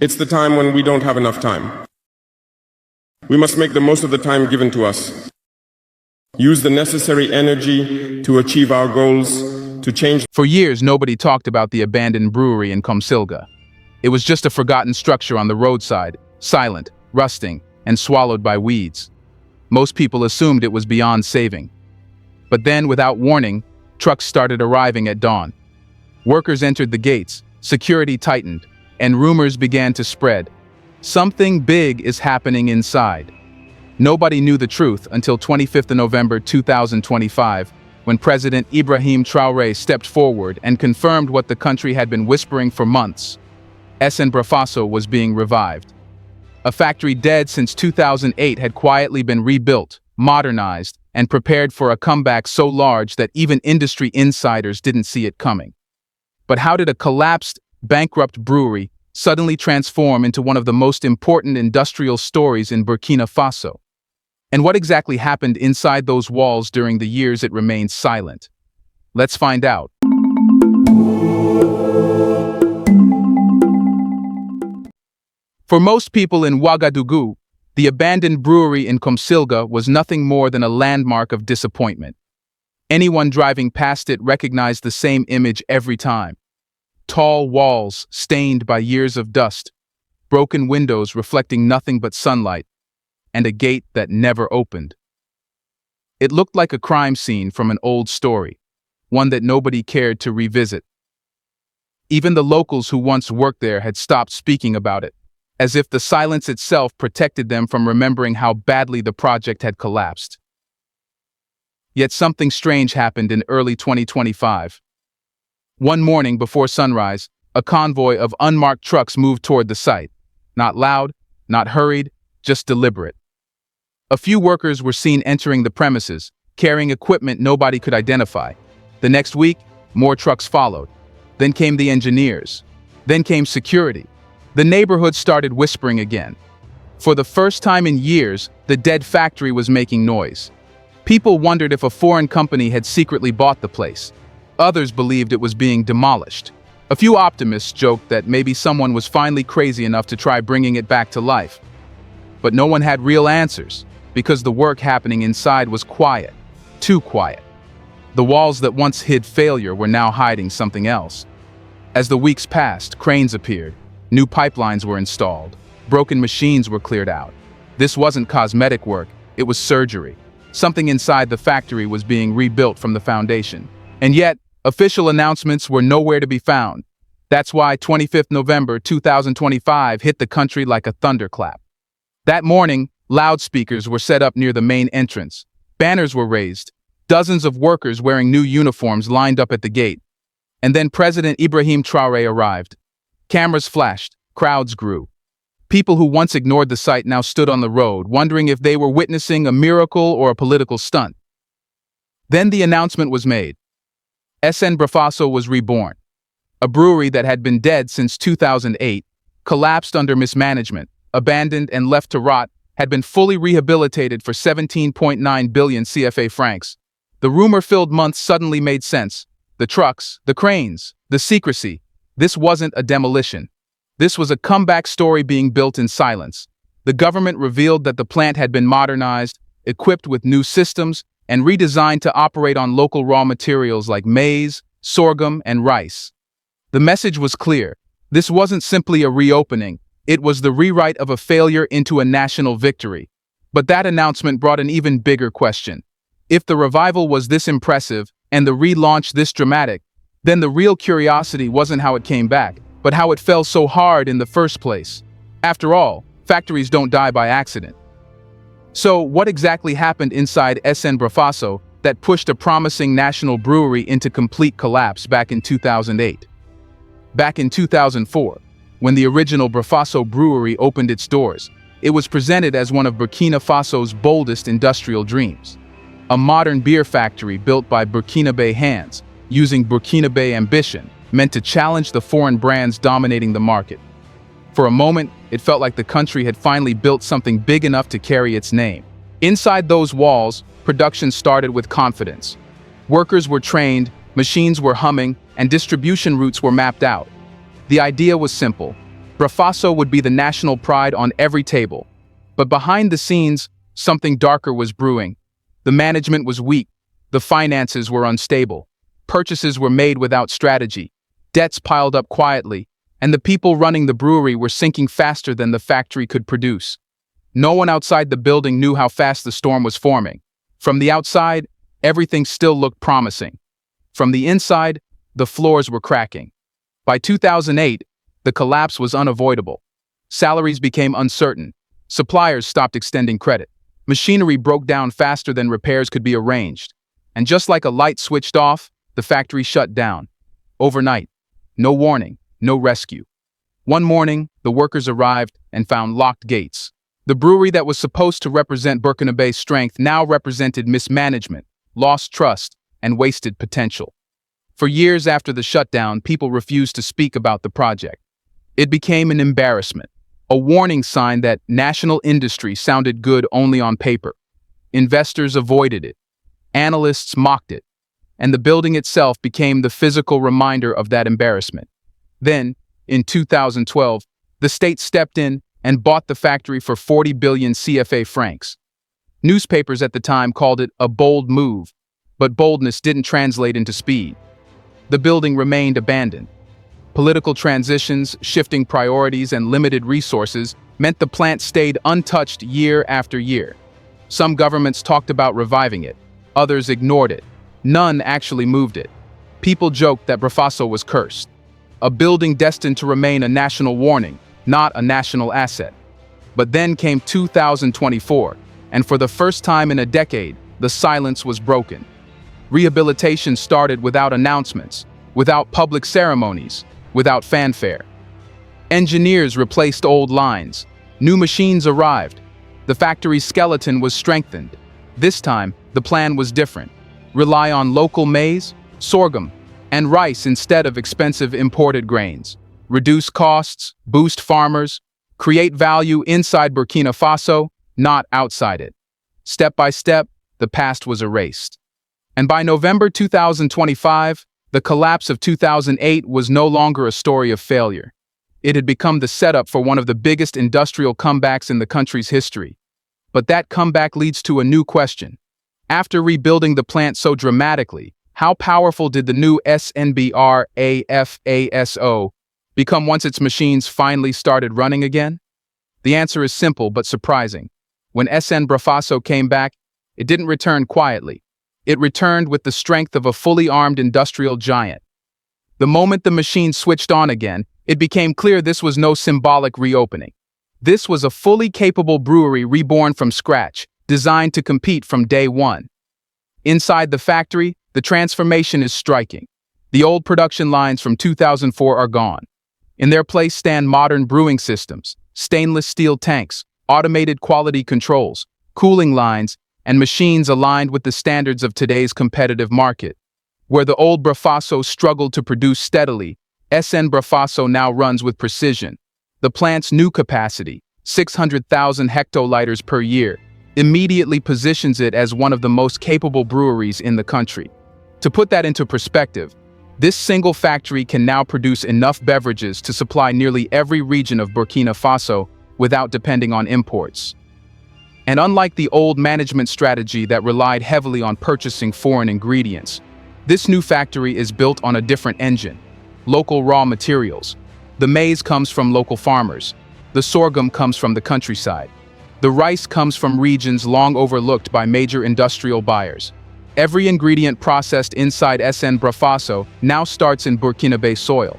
It's the time when we don't have enough time. We must make the most of the time given to us. Use the necessary energy to achieve our goals, to change. For years, nobody talked about the abandoned brewery in Comsilga. It was just a forgotten structure on the roadside, silent, rusting, and swallowed by weeds. Most people assumed it was beyond saving. But then, without warning, trucks started arriving at dawn. Workers entered the gates, security tightened, and rumors began to spread. Something big is happening inside. Nobody knew the truth until 25th of November 2025, when President Ibrahim Traoré stepped forward and confirmed what the country had been whispering for months. SN BRAFASO was being revived. A factory dead since 2008 had quietly been rebuilt, modernized, and prepared for a comeback so large that even industry insiders didn't see it coming. But how did a collapsed, bankrupt brewery suddenly transform into one of the most important industrial stories in Burkina Faso? And what exactly happened inside those walls during the years it remained silent? Let's find out. For most people in Ouagadougou, the abandoned brewery in Comsilga was nothing more than a landmark of disappointment. Anyone driving past it recognized the same image every time. Tall walls stained by years of dust, broken windows reflecting nothing but sunlight, and a gate that never opened. It looked like a crime scene from an old story, one that nobody cared to revisit. Even the locals who once worked there had stopped speaking about it, as if the silence itself protected them from remembering how badly the project had collapsed. Yet something strange happened in early 2025. One morning before sunrise, a convoy of unmarked trucks moved toward the site. Not loud, not hurried, just deliberate. A few workers were seen entering the premises, carrying equipment nobody could identify. The next week, more trucks followed. Then came the engineers. Then came security. The neighborhood started whispering again. For the first time in years, the dead factory was making noise. People wondered if a foreign company had secretly bought the place. Others believed it was being demolished. A few optimists joked that maybe someone was finally crazy enough to try bringing it back to life. But no one had real answers, because the work happening inside was quiet, too quiet. The walls that once hid failure were now hiding something else. As the weeks passed, cranes appeared, new pipelines were installed, broken machines were cleared out. This wasn't cosmetic work, it was surgery. Something inside the factory was being rebuilt from the foundation. And yet, official announcements were nowhere to be found. That's why 25th November 2025 hit the country like a thunderclap. That morning, loudspeakers were set up near the main entrance. Banners were raised. Dozens of workers wearing new uniforms lined up at the gate. And then President Ibrahim Traoré arrived. Cameras flashed, crowds grew. People who once ignored the site now stood on the road, wondering if they were witnessing a miracle or a political stunt. Then the announcement was made. SN BRAFASO was reborn. A brewery that had been dead since 2008, collapsed under mismanagement, abandoned and left to rot, had been fully rehabilitated for 17.9 billion CFA francs. The rumor-filled months suddenly made sense. The trucks, the cranes, the secrecy. This wasn't a demolition. This was a comeback story being built in silence. The government revealed that the plant had been modernized, equipped with new systems, and redesigned to operate on local raw materials like maize, sorghum, and rice. The message was clear. This wasn't simply a reopening. It was the rewrite of a failure into a national victory. But that announcement brought an even bigger question. If the revival was this impressive and the relaunch this dramatic, then the real curiosity wasn't how it came back, but how it fell so hard in the first place. After all, factories don't die by accident. So, what exactly happened inside SN BRAFASO that pushed a promising national brewery into complete collapse back in 2008? Back in 2004, when the original BRAFASO brewery opened its doors, it was presented as one of Burkina Faso's boldest industrial dreams. A modern beer factory built by Burkinabè hands, using Burkinabè ambition, meant to challenge the foreign brands dominating the market. For a moment, it felt like the country had finally built something big enough to carry its name. Inside those walls, production started with confidence. Workers were trained, machines were humming, and distribution routes were mapped out. The idea was simple. Brafaso would be the national pride on every table. But behind the scenes, something darker was brewing. The management was weak, the finances were unstable, purchases were made without strategy, debts piled up quietly, and the people running the brewery were sinking faster than the factory could produce. No one outside the building knew how fast the storm was forming. From the outside, everything still looked promising. From the inside, the floors were cracking. By 2008, the collapse was unavoidable. Salaries became uncertain. Suppliers stopped extending credit. Machinery broke down faster than repairs could be arranged. And just like a light switched off, the factory shut down. Overnight. No warning, no rescue. One morning, the workers arrived and found locked gates. The brewery that was supposed to represent Burkinabè's strength now represented mismanagement, lost trust, and wasted potential. For years after the shutdown, people refused to speak about the project. It became an embarrassment, a warning sign that national industry sounded good only on paper. Investors avoided it. Analysts mocked it. And the building itself became the physical reminder of that embarrassment. Then, in 2012, the state stepped in and bought the factory for 40 billion CFA francs. Newspapers at the time called it a bold move, but boldness didn't translate into speed. The building remained abandoned. Political transitions, shifting priorities, and limited resources meant the plant stayed untouched year after year. Some governments talked about reviving it, others ignored it. None actually moved it. People joked that Brafaso was cursed, a building destined to remain a national warning, not a national asset. But then came 2024, and for the first time in a decade, the silence was broken. Rehabilitation started without announcements, without public ceremonies, without fanfare. Engineers replaced old lines. New machines arrived. The factory's skeleton was strengthened. This time, the plan was different. Rely on local maize, sorghum, and rice instead of expensive imported grains. Reduce costs, boost farmers, create value inside Burkina Faso, not outside it. Step by step, the past was erased. And by November 2025, the collapse of 2008 was no longer a story of failure. It had become the setup for one of the biggest industrial comebacks in the country's history. But that comeback leads to a new question. After rebuilding the plant so dramatically, how powerful did the new SN BRAFASO become once its machines finally started running again? The answer is simple but surprising. When SN BRAFASO came back, it didn't return quietly. It returned with the strength of a fully armed industrial giant. The moment the machine switched on again, it became clear this was no symbolic reopening. This was a fully capable brewery reborn from scratch, designed to compete from day one. Inside the factory, the transformation is striking. The old production lines from 2004 are gone. In their place stand modern brewing systems, stainless steel tanks, automated quality controls, cooling lines, and machines aligned with the standards of today's competitive market. Where the old Brafaso struggled to produce steadily, SN BRAFASO now runs with precision. The plant's new capacity, 600,000 hectoliters per year, immediately positions it as one of the most capable breweries in the country. To put that into perspective, this single factory can now produce enough beverages to supply nearly every region of Burkina Faso without depending on imports. And unlike the old management strategy that relied heavily on purchasing foreign ingredients, this new factory is built on a different engine: local raw materials. The maize comes from local farmers. The sorghum comes from the countryside. The rice comes from regions long overlooked by major industrial buyers. Every ingredient processed inside SN BRAFASO now starts in Burkinabè soil.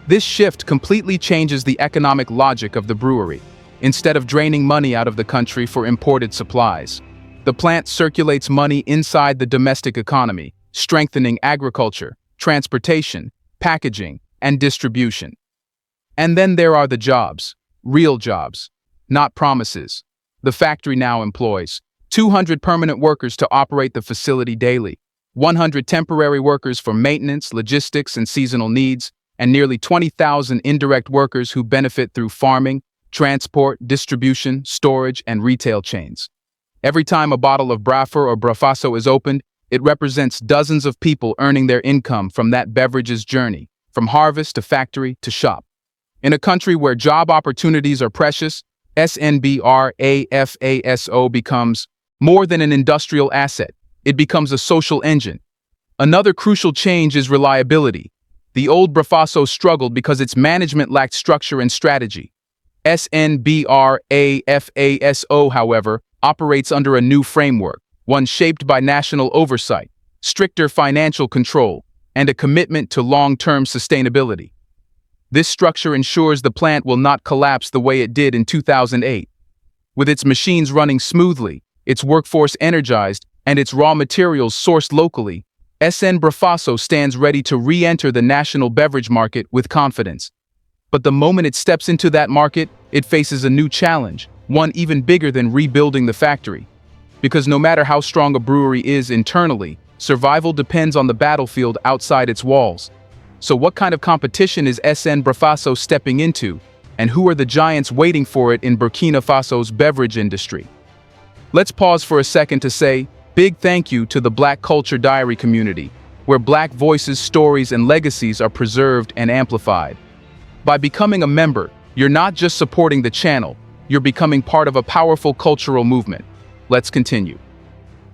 This shift completely changes the economic logic of the brewery. Instead of draining money out of the country for imported supplies, the plant circulates money inside the domestic economy, strengthening agriculture, transportation, packaging, and distribution. And then there are the jobs, real jobs, not promises. The factory now employs 200 permanent workers to operate the facility daily, 100 temporary workers for maintenance, logistics, and seasonal needs, and nearly 20,000 indirect workers who benefit through farming, transport, distribution, storage, and retail chains. Every time a bottle of Brafa or Brafaso is opened, it represents dozens of people earning their income from that beverage's journey, from harvest to factory to shop. In a country where job opportunities are precious, SN BRAFASO becomes more than an industrial asset. It becomes a social engine. Another crucial change is reliability. The old Brafaso struggled because its management lacked structure and strategy. SN BRAFASO, however, operates under a new framework, one shaped by national oversight, stricter financial control, and a commitment to long-term sustainability. This structure ensures the plant will not collapse the way it did in 2008. With its machines running smoothly, its workforce energized, and its raw materials sourced locally, SN BRAFASO stands ready to re-enter the national beverage market with confidence. But the moment it steps into that market, it faces a new challenge, one even bigger than rebuilding the factory. Because no matter how strong a brewery is internally, survival depends on the battlefield outside its walls. So what kind of competition is SN BRAFASO stepping into, and who are the giants waiting for it in Burkina Faso's beverage industry? Let's pause for a second to say big thank you to the Black Culture Diary community, where Black voices, stories, and legacies are preserved and amplified. By becoming a member, you're not just supporting the channel, you're becoming part of a powerful cultural movement. Let's continue.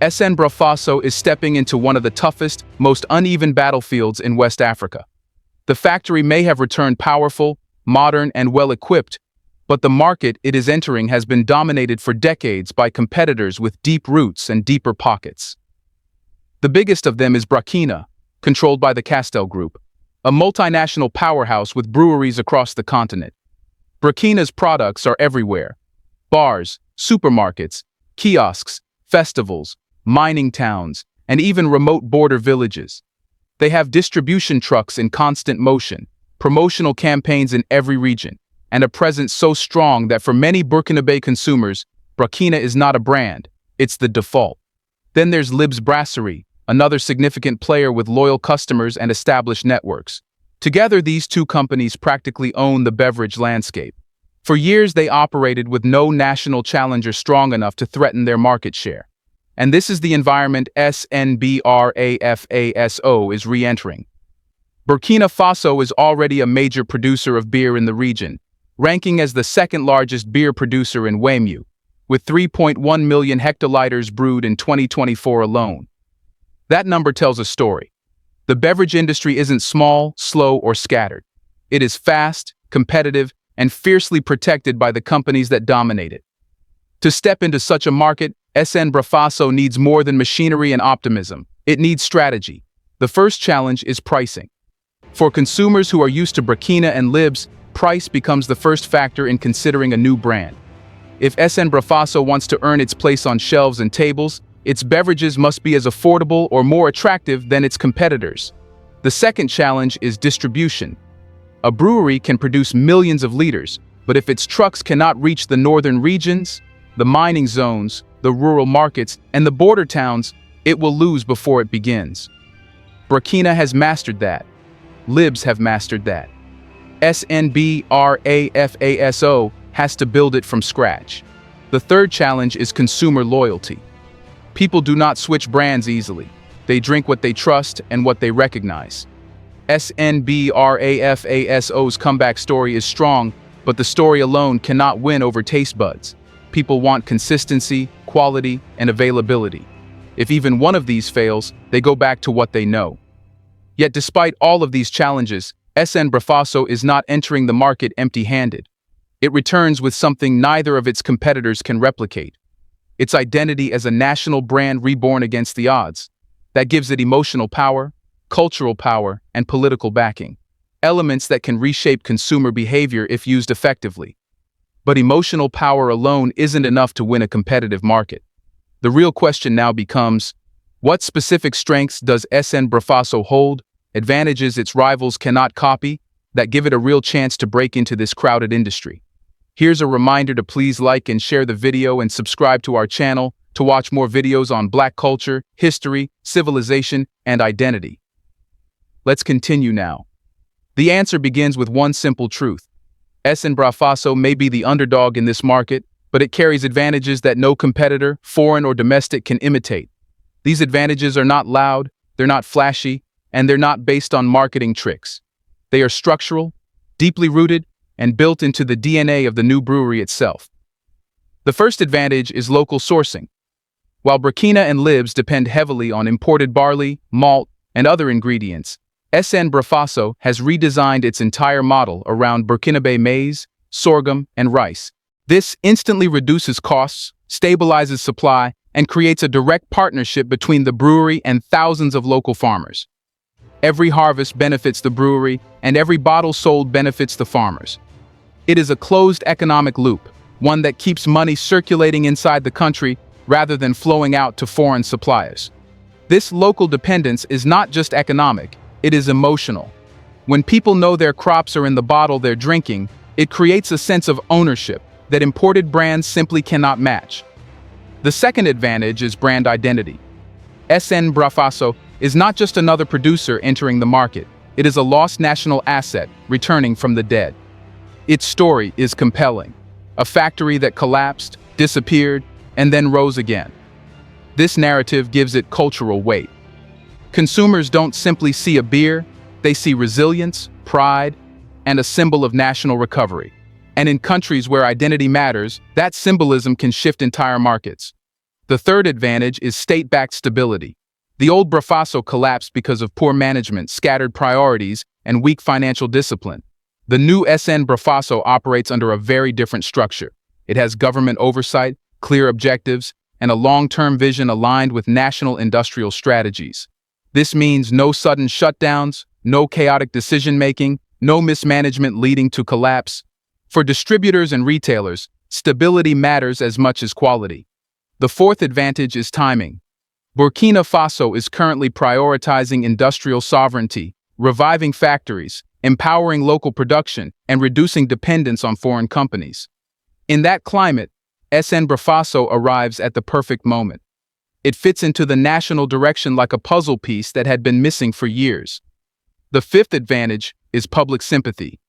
SN BRAFASO is stepping into one of the toughest, most uneven battlefields in West Africa. The factory may have returned powerful, modern, and well-equipped, but the market it is entering has been dominated for decades by competitors with deep roots and deeper pockets. The biggest of them is Burkina, controlled by the Castel Group, a multinational powerhouse with breweries across the continent. Burkina's products are everywhere: bars, supermarkets, kiosks, festivals, mining towns, and even remote border villages. They have distribution trucks in constant motion, promotional campaigns in every region, and a presence so strong that for many Burkinabè consumers, Burkina is not a brand, it's the default. Then there's Lib's Brasserie, another significant player with loyal customers and established networks. Together, these two companies practically own the beverage landscape. For years, they operated with no national challenger strong enough to threaten their market share. And this is the environment SN BRAFASO is re-entering. Burkina Faso is already a major producer of beer in the region, ranking as the second-largest beer producer in WEMU, with 3.1 million hectoliters brewed in 2024 alone. That number tells a story. The beverage industry isn't small, slow, or scattered. It is fast, competitive, and fiercely protected by the companies that dominate it. To step into such a market, SN BRAFASO needs more than machinery and optimism. It needs strategy. The first challenge is pricing. For consumers who are used to Burkina and Libs, price becomes the first factor in considering a new brand. If SN BRAFASO wants to earn its place on shelves and tables, its beverages must be as affordable or more attractive than its competitors. The second challenge is distribution. A brewery can produce millions of liters, but if its trucks cannot reach the northern regions, the mining zones, the rural markets, and the border towns, it will lose before it begins. Burkina has mastered that. Libs have mastered that. SN BRAFASO has to build it from scratch. The third challenge is consumer loyalty. People do not switch brands easily. They drink what they trust and what they recognize. SN BRAFASO's comeback story is strong, but the story alone cannot win over taste buds. People want consistency, quality, and availability. If even one of these fails, they go back to what they know. Yet despite all of these challenges, SN BRAFASO is not entering the market empty-handed. It returns with something neither of its competitors can replicate: its identity as a national brand reborn against the odds. That gives it emotional power, cultural power, and political backing, elements that can reshape consumer behavior if used effectively. But emotional power alone isn't enough to win a competitive market. The real question now becomes, what specific strengths does SN BRAFASO hold, advantages its rivals cannot copy, that give it a real chance to break into this crowded industry? Here's a reminder to please like and share the video and subscribe to our channel to watch more videos on Black culture, history, civilization, and identity. Let's continue now. The answer begins with one simple truth. SN BRAFASO may be the underdog in this market, but it carries advantages that no competitor, foreign or domestic, can imitate. These advantages are not loud, they're not flashy, and they're not based on marketing tricks. They are structural, deeply rooted, and built into the DNA of the new brewery itself. The first advantage is local sourcing. While Burkina and Libs depend heavily on imported barley, malt, and other ingredients, SN BRAFASO has redesigned its entire model around Burkinabè maize, sorghum, and rice. This instantly reduces costs, stabilizes supply, and creates a direct partnership between the brewery and thousands of local farmers. Every harvest benefits the brewery, and every bottle sold benefits the farmers. It is a closed economic loop, one that keeps money circulating inside the country rather than flowing out to foreign suppliers. This local dependence is not just economic, it is emotional. When people know their crops are in the bottle they're drinking, it creates a sense of ownership that imported brands simply cannot match. The second advantage is brand identity. SN BRAFASO is not just another producer entering the market, it is a lost national asset returning from the dead. Its story is compelling. A factory that collapsed, disappeared, and then rose again. This narrative gives it cultural weight. Consumers don't simply see a beer, they see resilience, pride, and a symbol of national recovery. And in countries where identity matters, that symbolism can shift entire markets. The third advantage is state-backed stability. The old BRAFASO collapsed because of poor management, scattered priorities, and weak financial discipline. The new SN BRAFASO operates under a very different structure. It has government oversight, clear objectives, and a long-term vision aligned with national industrial strategies. This means no sudden shutdowns, no chaotic decision-making, no mismanagement leading to collapse. For distributors and retailers, stability matters as much as quality. The fourth advantage is timing. Burkina Faso is currently prioritizing industrial sovereignty, reviving factories, empowering local production, and reducing dependence on foreign companies. In that climate, SN BRAFASO arrives at the perfect moment. It fits into the national direction like a puzzle piece that had been missing for years. The fifth advantage is public sympathy.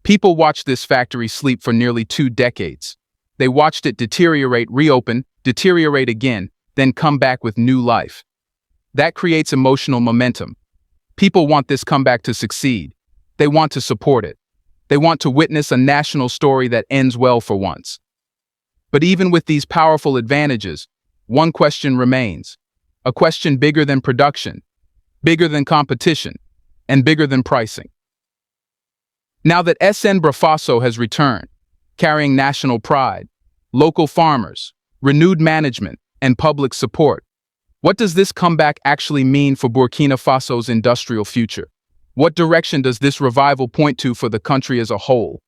People watched this factory sleep for nearly 2 decades. They watched it deteriorate, reopen, deteriorate again, then come back with new life. That creates emotional momentum. People want this comeback to succeed. They want to support it. They want to witness a national story that ends well for once. But even with these powerful advantages, one question remains. A question bigger than production, bigger than competition, and bigger than pricing. Now that SN BRAFASO has returned, carrying national pride, local farmers, renewed management, and public support, what does this comeback actually mean for Burkina Faso's industrial future? What direction does this revival point to for the country as a whole?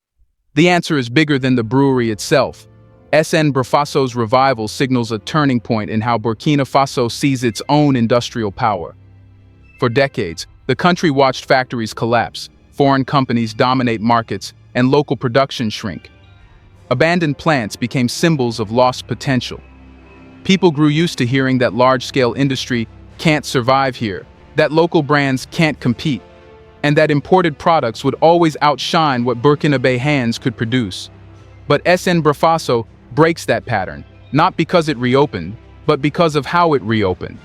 The answer is bigger than the brewery itself. SN BRAFASO's revival signals a turning point in how Burkina Faso sees its own industrial power. For decades, the country watched factories collapse, foreign companies dominate markets, and local production shrink. Abandoned plants became symbols of lost potential. People grew used to hearing that large-scale industry can't survive here, that local brands can't compete, and that imported products would always outshine what Burkinabè hands could produce. But SN BRAFASO breaks that pattern, not because it reopened, but because of how it reopened.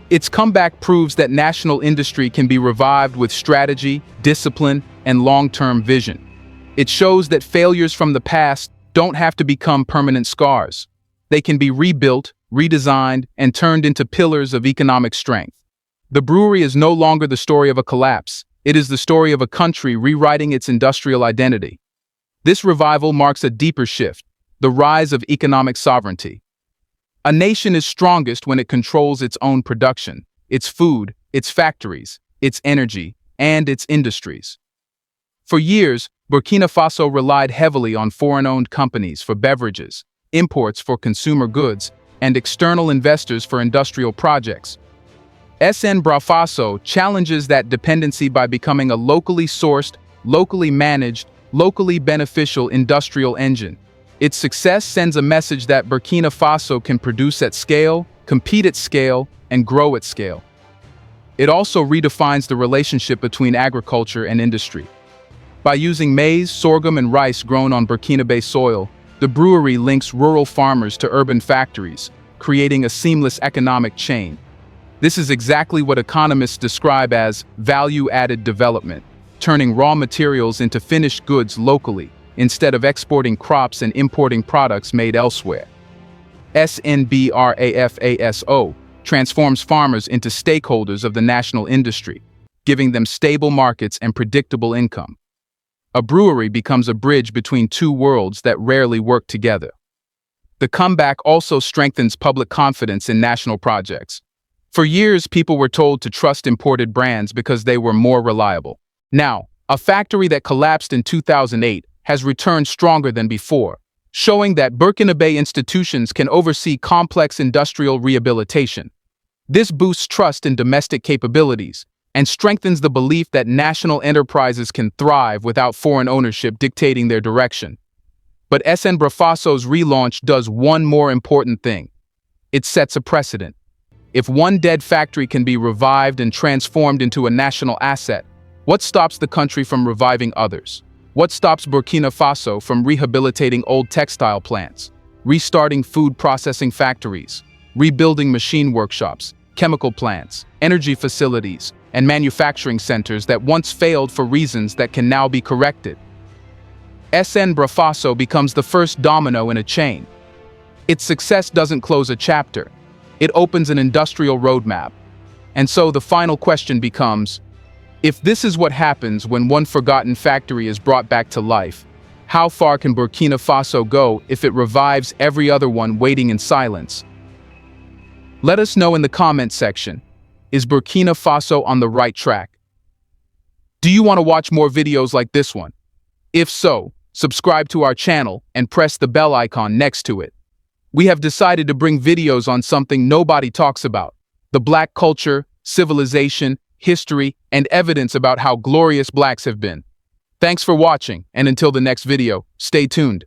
Its comeback proves that national industry can be revived with strategy, discipline, and long-term vision. It shows that failures from the past don't have to become permanent scars. They can be rebuilt, redesigned, and turned into pillars of economic strength. The brewery is no longer the story of a collapse. It is the story of a country rewriting its industrial identity. This revival marks a deeper shift, the rise of economic sovereignty. A nation is strongest when it controls its own production, its food, its factories, its energy, and its industries. For years, Burkina Faso relied heavily on foreign-owned companies for beverages, imports for consumer goods, and external investors for industrial projects. SN BRAFASO challenges that dependency by becoming a locally sourced, locally managed, locally beneficial industrial engine. Its success sends a message that Burkina Faso can produce at scale, compete at scale, and grow at scale. It also redefines the relationship between agriculture and industry. By using maize, sorghum, and rice grown on Burkinabè soil, the brewery links rural farmers to urban factories, creating a seamless economic chain. This is exactly what economists describe as value-added development. turning raw materials into finished goods locally, instead of exporting crops and importing products made elsewhere. SN BRAFASO transforms farmers into stakeholders of the national industry, giving them stable markets and predictable income. A brewery becomes a bridge between two worlds that rarely work together. The comeback also strengthens public confidence in national projects. For years, people were told to trust imported brands because they were more reliable. Now, a factory that collapsed in 2008 has returned stronger than before, showing that Burkinabè institutions can oversee complex industrial rehabilitation. This boosts trust in domestic capabilities and strengthens the belief that national enterprises can thrive without foreign ownership dictating their direction. But SN BRAFASO's relaunch does one more important thing. It sets a precedent. If one dead factory can be revived and transformed into a national asset, what stops the country from reviving others? What stops Burkina Faso from rehabilitating old textile plants, restarting food processing factories, rebuilding machine workshops, chemical plants, energy facilities, and manufacturing centers that once failed for reasons that can now be corrected? SN BRAFASO becomes the first domino in a chain. Its success doesn't close a chapter. It opens an industrial roadmap. And so the final question becomes, if this is what happens when one forgotten factory is brought back to life, how far can Burkina Faso go if it revives every other one waiting in silence? Let us know in the comments section. Is Burkina Faso on the right track? Do you want to watch more videos like this one? If so, subscribe to our channel and press the bell icon next to it. We have decided to bring videos on something nobody talks about: the Black culture, civilization, history, and evidence about how glorious Blacks have been. Thanks for watching, and until the next video, stay tuned.